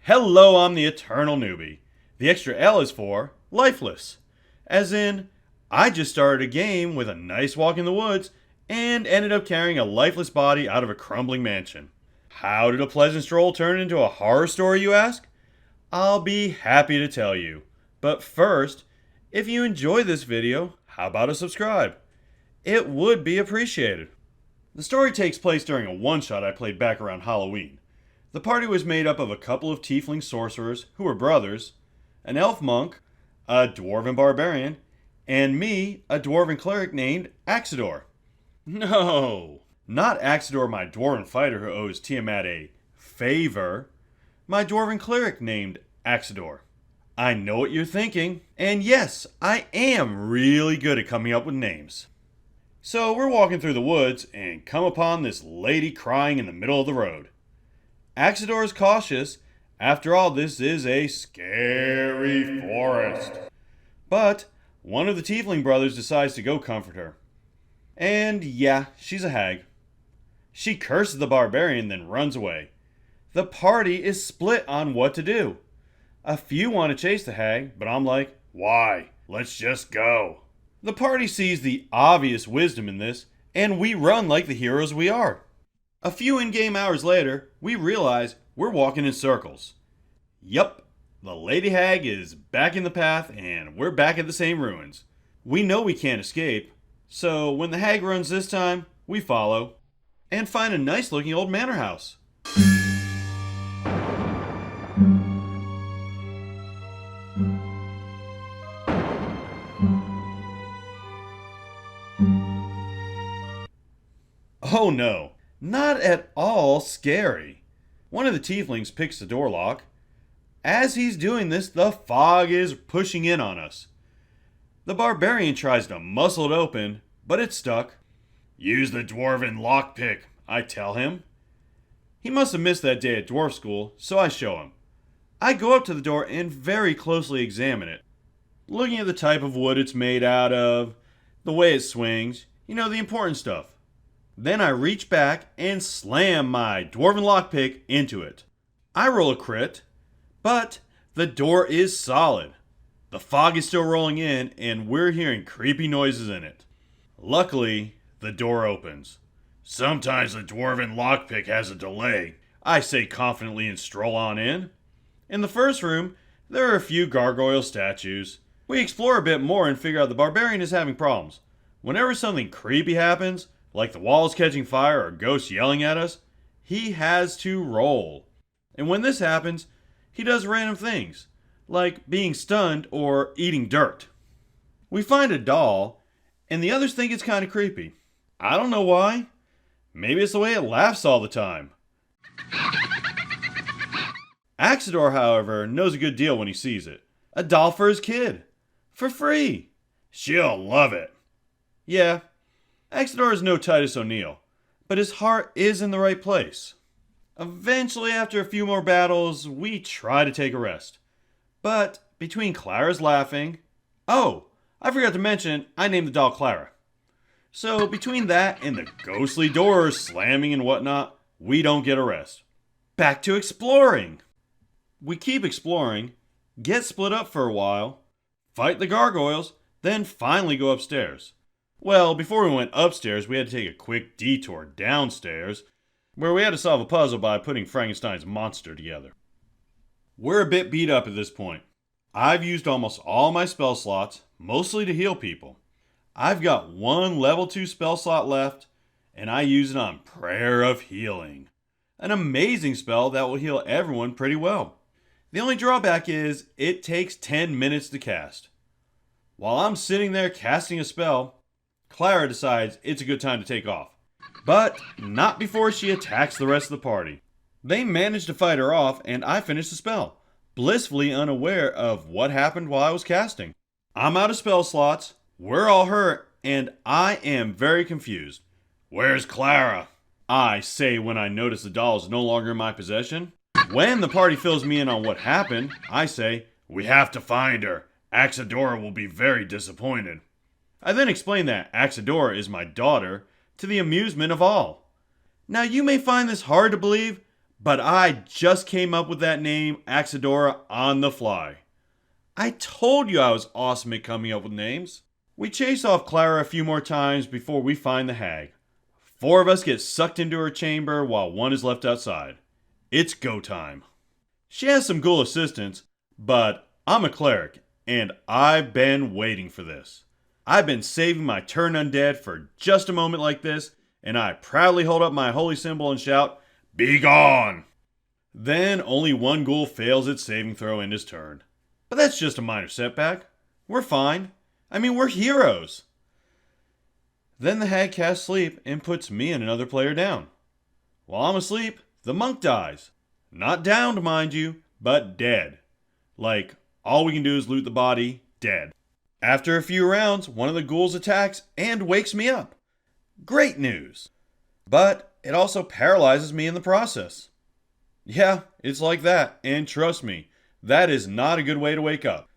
Hello, I'm the Eternal Newbie. The extra L is for lifeless. As in, I just started a game with a nice walk in the woods and ended up carrying a lifeless body out of a crumbling mansion. How did a pleasant stroll turn into a horror story, you ask? I'll be happy to tell you. But first, if you enjoy this video, how about a subscribe? It would be appreciated. The story takes place during a one-shot I played back around Halloween. The party was made up of a couple of tiefling sorcerers who were brothers, an elf monk, a dwarven barbarian, and me, a dwarven cleric named Axidor. No, not Axidor, my dwarven fighter who owes Tiamat a favor. My dwarven cleric named Axidor. I know what you're thinking, and yes, I am really good at coming up with names. So we're walking through the woods and come upon this lady crying in the middle of the road. Axidor is cautious. After all, this is a scary forest. But one of the tiefling brothers decides to go comfort her. And yeah, she's a hag. She curses the barbarian, then runs away. The party is split on what to do. A few want to chase the hag, but I'm like, why? Let's just go. The party sees the obvious wisdom in this, and we run like the heroes we are. A few in-game hours later, we realize we're walking in circles. Yup, the lady hag is back in the path and we're back at the same ruins. We know we can't escape, so when the hag runs this time, we follow and find a nice looking old manor house. Oh no. Not at all scary. One of the tieflings picks the door lock. As he's doing this, the fog is pushing in on us. The barbarian tries to muscle it open, but it's stuck. Use the dwarven lockpick, I tell him. He must have missed that day at dwarf school, so I show him. I go up to the door and very closely examine it, looking at the type of wood it's made out of, the way it swings, the important stuff. Then I reach back and slam my dwarven lockpick into it. I roll a crit, but the door is solid. The fog is still rolling in and we're hearing creepy noises in it. Luckily, the door opens. Sometimes the dwarven lockpick has a delay, I say confidently and stroll on in. In the first room, there are a few gargoyle statues. We explore a bit more and figure out the barbarian is having problems. Whenever something creepy happens, like the walls catching fire or ghosts yelling at us, he has to roll. And when this happens, he does random things, like being stunned or eating dirt. We find a doll, and the others think it's kind of creepy. I don't know why. Maybe it's the way it laughs all the time. Axidor, however, knows a good deal when he sees it. A doll for his kid. For free. She'll love it. Yeah. Axidor is no Titus O'Neil, but his heart is in the right place. Eventually, after a few more battles, we try to take a rest. But between Clara's laughing... Oh, I forgot to mention, I named the doll Clara. So between that and the ghostly doors slamming and whatnot, we don't get a rest. Back to exploring! We keep exploring, get split up for a while, fight the gargoyles, then finally go upstairs. Well, before we went upstairs, we had to take a quick detour downstairs, where we had to solve a puzzle by putting Frankenstein's monster together. We're a bit beat up at this point. I've used almost all my spell slots, mostly to heal people. I've got one level 2 spell slot left, and I use it on Prayer of Healing. An amazing spell that will heal everyone pretty well. The only drawback is, it takes 10 minutes to cast. While I'm sitting there casting a spell, Clara decides it's a good time to take off. But not before she attacks the rest of the party. They manage to fight her off and I finish the spell, blissfully unaware of what happened while I was casting. I'm out of spell slots, we're all hurt, and I am very confused. Where's Clara? I say when I notice the doll is no longer in my possession. When the party fills me in on what happened, I say, we have to find her. Axidora will be very disappointed. I then explain that Axidora is my daughter, to the amusement of all. Now you may find this hard to believe, But I just came up with that name, Axadora, on the fly. I told you I was awesome at coming up with names. We chase off Clara a few more times before we find the hag. 4 of us get sucked into her chamber while 1 is left outside. It's go time. She has some cool assistants, but I'm a cleric, and I've been waiting for this. I've been saving my turn undead for just a moment like this, and I proudly hold up my holy symbol and shout, "Be gone!" Then only 1 ghoul fails its saving throw in his turn. But that's just a minor setback. We're fine. I mean, we're heroes. Then the hag casts sleep and puts me and another player down. While I'm asleep, the monk dies. Not downed, mind you, but dead. Like, all we can do is loot the body, dead. After a few rounds, one of the ghouls attacks and wakes me up. Great news. But it also paralyzes me in the process. Yeah, it's like that, and trust me, that is not a good way to wake up.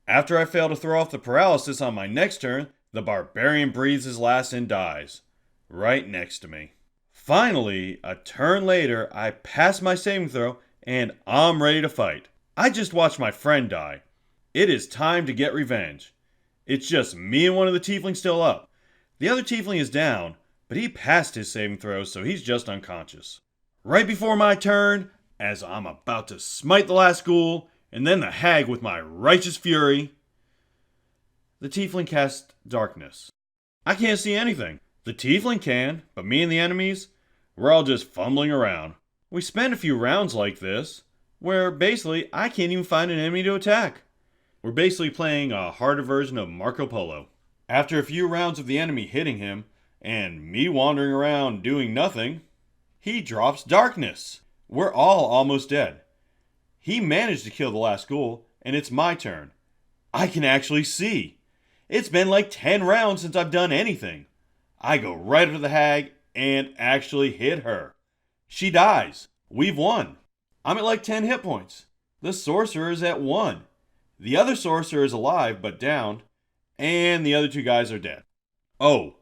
After I fail to throw off the paralysis on my next turn, the barbarian breathes his last and dies. Right next to me. Finally, a turn later, I pass my saving throw, and I'm ready to fight. I just watched my friend die. It is time to get revenge. It's just me and one of the tieflings still up. The other tiefling is down, but he passed his saving throw, so he's just unconscious. Right before my turn, as I'm about to smite the last ghoul, and then the hag with my righteous fury, the tiefling casts darkness. I can't see anything. The tiefling can, but me and the enemies, we're all just fumbling around. We spend a few rounds like this, where basically I can't even find an enemy to attack. We're basically playing a harder version of Marco Polo. After a few rounds of the enemy hitting him, and me wandering around doing nothing, he drops darkness. We're all almost dead. He managed to kill the last ghoul, and it's my turn. I can actually see. It's been like 10 rounds since I've done anything. I go right up to the hag and actually hit her. She dies. We've won. I'm at like 10 hit points. The sorcerer is at 1. The other sorcerer is alive but downed, and the other 2 guys are dead. Oh,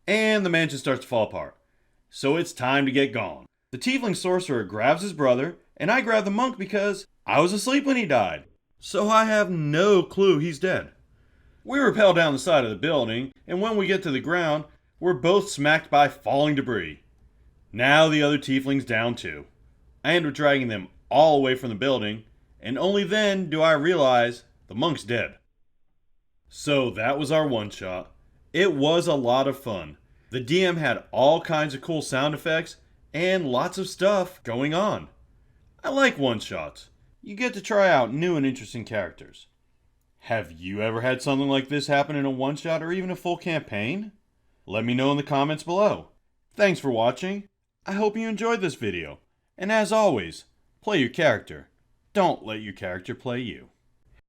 and the mansion starts to fall apart. So it's time to get gone. The tiefling sorcerer grabs his brother, and I grab the monk because I was asleep when he died. So I have no clue he's dead. We rappel down the side of the building, and when we get to the ground, we're both smacked by falling debris. Now the other tiefling's down too. I end up dragging them all away from the building, and only then do I realize the monk's dead. So that was our one shot. It was a lot of fun. The DM had all kinds of cool sound effects and lots of stuff going on. I like one-shots. You get to try out new and interesting characters. Have you ever had something like this happen in a one-shot or even a full campaign? Let me know in the comments below. Thanks for watching. I hope you enjoyed this video. And as always, play your character. Don't let your character play you.